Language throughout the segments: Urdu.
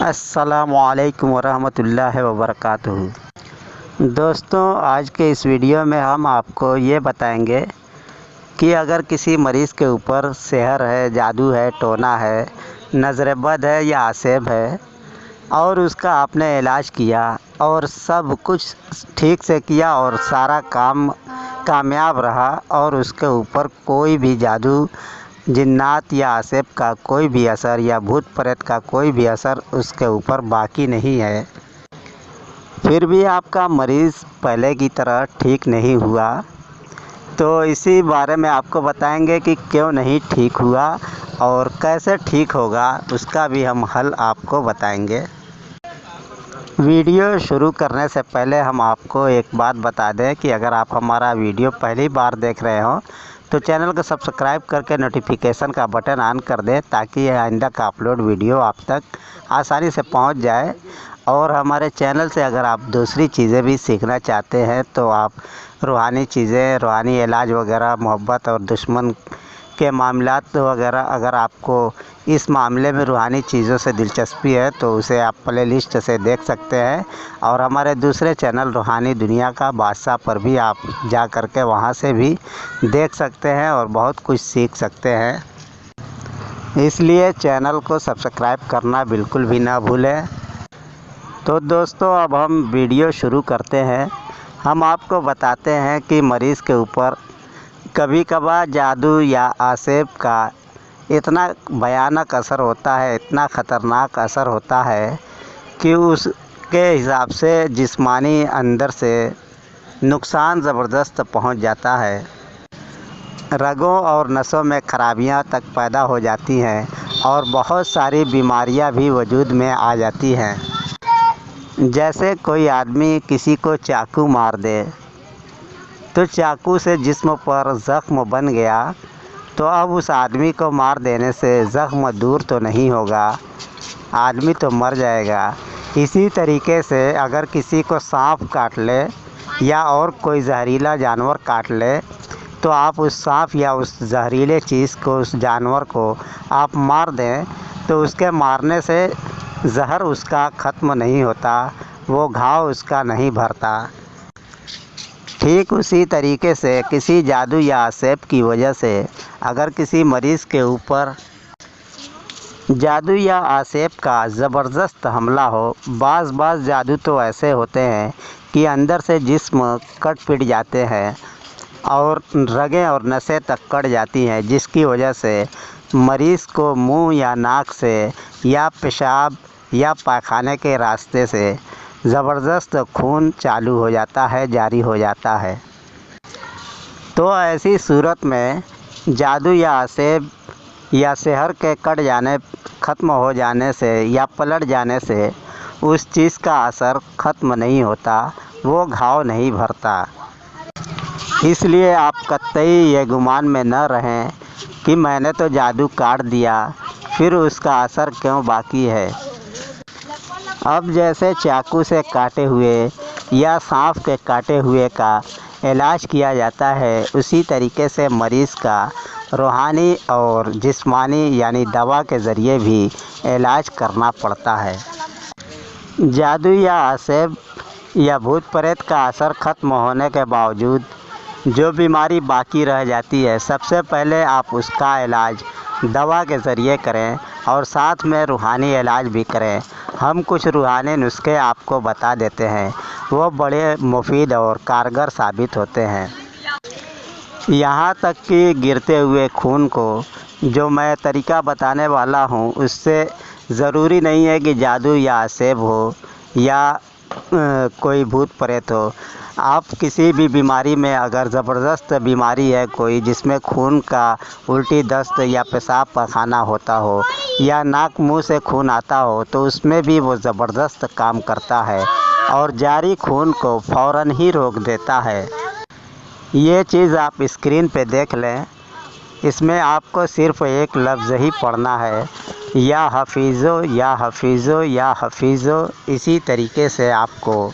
السلام علیکم ورحمۃ اللہ وبرکاتہ۔ دوستوں، آج کے اس ویڈیو میں ہم آپ کو یہ بتائیں گے کہ اگر کسی مریض کے اوپر سحر ہے، جادو ہے، ٹونا ہے، نظر بد ہے یا عصیب ہے اور اس کا آپ نے علاج کیا اور سب کچھ ٹھیک سے کیا اور سارا کام کامیاب رہا اور اس کے اوپر کوئی بھی جادو، جنات یا عصیب کا کوئی بھی اثر یا بھوت پریت کا کوئی بھی اثر اس کے اوپر باقی نہیں ہے، پھر بھی آپ کا مریض پہلے کی طرح ٹھیک نہیں ہوا، تو اسی بارے میں آپ کو بتائیں گے کہ کیوں نہیں ٹھیک ہوا اور کیسے ٹھیک ہوگا، اس کا بھی ہم حل آپ کو بتائیں گے۔ ویڈیو شروع کرنے سے پہلے ہم آپ کو ایک بات بتا دیں کہ اگر آپ ہمارا ویڈیو پہلی بار دیکھ رہے ہوں تو چینل کو سبسکرائب کر کے نوٹیفیکیشن کا بٹن آن کر دیں تاکہ آئندہ کا اپلوڈ ویڈیو آپ تک آسانی سے پہنچ جائے، اور ہمارے چینل سے اگر آپ دوسری چیزیں بھی سیکھنا چاہتے ہیں تو آپ روحانی چیزیں، روحانی علاج وغیرہ، محبت اور دشمن کے معاملات وغیرہ، اگر آپ کو اس معاملے میں روحانی چیزوں سے دلچسپی ہے تو اسے آپ پلے لسٹ سے دیکھ سکتے ہیں، اور ہمارے دوسرے چینل روحانی دنیا کا بادشاہ پر بھی آپ جا کر کے وہاں سے بھی دیکھ سکتے ہیں اور بہت کچھ سیکھ سکتے ہیں۔ اس لیے چینل کو سبسکرائب کرنا بالکل بھی نہ بھولیں۔ تو دوستو، اب ہم ویڈیو شروع کرتے ہیں۔ ہم آپ کو بتاتے ہیں کہ مریض کے اوپر کبھی کبھار جادو یا عصیب کا اتنا بھیانک اثر ہوتا ہے، اتنا خطرناک اثر ہوتا ہے کہ اس کے حساب سے جسمانی اندر سے نقصان زبردست پہنچ جاتا ہے، رگوں اور نسوں میں خرابیاں تک پیدا ہو جاتی ہیں اور بہت ساری بیماریاں بھی وجود میں آ جاتی ہیں۔ جیسے کوئی آدمی کسی کو چاقو مار دے تو چاقو سے جسم پر زخم بن گیا تو اب اس آدمی کو مار دینے سے زخم دور تو نہیں ہوگا، آدمی تو مر جائے گا۔ اسی طریقے سے اگر کسی کو سانپ کاٹ لے یا اور کوئی زہریلا جانور کاٹ لے تو آپ اس سانپ یا اس زہریلے چیز کو، اس جانور کو آپ مار دیں تو اس کے مارنے سے زہر اس کا ختم نہیں ہوتا، وہ گھاؤ اس کا نہیں بھرتا۔ ٹھیک اسی طریقے سے کسی جادو یا عصیب کی وجہ سے اگر کسی مریض کے اوپر جادو یا عصیب کا زبردست حملہ ہو، بعض جادو تو ایسے ہوتے ہیں کہ اندر سے جسم کٹ پٹ جاتے ہیں اور رگیں اور نسیں تک کٹ جاتی ہیں، جس کی وجہ سے مریض کو منہ یا ناک سے یا پیشاب یا پاخانے کے راستے سے زبردست خون چالو ہو جاتا ہے، جاری ہو جاتا ہے۔ تو ایسی صورت میں جادو یا عصیب یا سحر کے کٹ جانے، ختم ہو جانے سے یا پلٹ جانے سے اس چیز کا اثر ختم نہیں ہوتا، وہ گھاؤ نہیں بھرتا۔ اس لیے آپ قطعی یہ گمان میں نہ رہیں کہ میں نے تو جادو کاٹ دیا، پھر اس کا اثر کیوں باقی ہے۔ اب جیسے چاقو سے کاٹے ہوئے یا سانپ کے کاٹے ہوئے کا علاج کیا جاتا ہے، اسی طریقے سے مریض کا روحانی اور جسمانی یعنی دوا کے ذریعے بھی علاج کرنا پڑتا ہے۔ جادو یا عصیب یا بھوت پریت کا اثر ختم ہونے کے باوجود جو بیماری باقی رہ جاتی ہے، سب سے پہلے آپ اس کا علاج دوا کے ذریعے کریں اور ساتھ میں روحانی علاج بھی کریں۔ ہم کچھ روحانی نسخے آپ کو بتا دیتے ہیں، وہ بڑے مفید اور کارگر ثابت ہوتے ہیں۔ یہاں تک کہ گرتے ہوئے خون کو جو میں طریقہ بتانے والا ہوں، اس سے ضروری نہیں ہے کہ جادو یا عصیب ہو یا کوئی بھوت پریت ہو۔ آپ کسی بھی بیماری میں اگر زبردست بیماری ہے کوئی جس میں خون کا الٹی، دست یا پیشاب پاخانہ ہوتا ہو یا ناک منہ سے خون آتا ہو تو اس میں بھی وہ زبردست کام کرتا ہے اور جاری خون کو فوراً ہی روک دیتا ہے۔ یہ چیز آپ اسکرین پہ دیکھ لیں، اس میں آپ کو صرف ایک لفظ ہی پڑھنا ہے، یا حفیظو یا حفیظو یا حفیظو۔ اسی طریقے سے آپ کو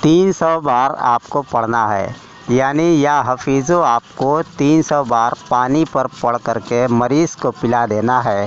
300 بار آپ کو پڑھنا ہے، یعنی یا حفیظو آپ کو 300 بار پانی پر پڑھ کر کے مریض کو پلا دینا ہے۔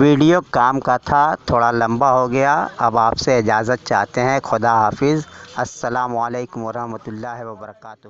ویڈیو کام کا تھا، تھوڑا لمبا ہو گیا، اب آپ سے اجازت چاہتے ہیں۔ خدا حافظ۔ السلام علیکم ورحمۃ اللہ وبرکاتہ۔